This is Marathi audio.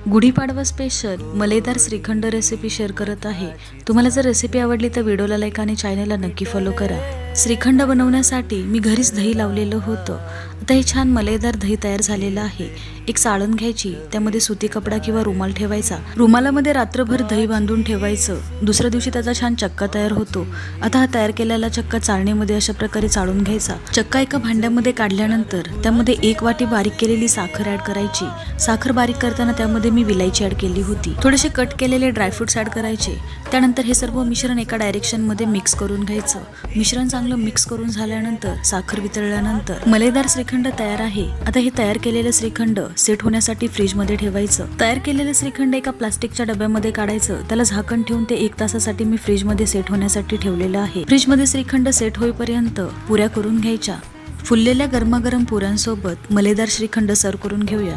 गुढीपाडवा स्पेशल मलेदार श्रीखंड रेसिपी शेअर करत आहे। तुम्हाला जर रेसिपी आवडली तर व्हिडिओला लाईक आणि चॅनलला नक्की फॉलो करा। श्रीखंड बनवण्यासाठी मी घरीच दही लावलेलं होतं। आता हे छान मलेदार दही तयार झालेलं आहे। एक चाळण घ्यायची, त्यामध्ये सुती कपडा किंवा रुमाल ठेवायचा। रुमालामध्ये रात्रभर दही बांधून ठेवायचं। दुसऱ्या दिवशी त्याचा छान चक्का तयार होतो। आता हा तयार केलेला चक्का चाळणीमध्ये अशा प्रकारे चाळून घ्यायचा। चक्का एका भांड्यामध्ये काढल्यानंतर त्यामध्ये 1 वाटी बारीक केलेली साखर ऍड करायची। साखर बारीक करताना त्यामध्ये मी विलायची ऍड केली होती। थोडेसे कट केलेले ड्रायफ्रुट्स ऍड करायचे। त्यानंतर हे सर्व मिश्रण एका डायरेक्शन मध्ये मिक्स करून घ्यायचं। मिश्रण चांगलं मिक्स करून झाल्यानंतर साखर वितळल्यानंतर मलेदार श्रीखंड तयार आहे। आता हे तयार केलेलं श्रीखंड सेट होण्यासाठी फ्रीज मध्ये ठेवायचं। तयार केलेलं श्रीखंड एका प्लास्टिकच्या डब्यामध्ये काढायचं। त्याला झाकण ठेवून ते 1 तासासाठी मी फ्रीज मध्ये सेट होण्यासाठी ठेवलेलं आहे। फ्रीज मध्ये श्रीखंड सेट होईपर्यंत पुऱ्या करून घ्यायच्या। फुललेल्या गरमागरम पुऱ्यांसोबत मलेदार श्रीखंड सर्व करून घेऊया।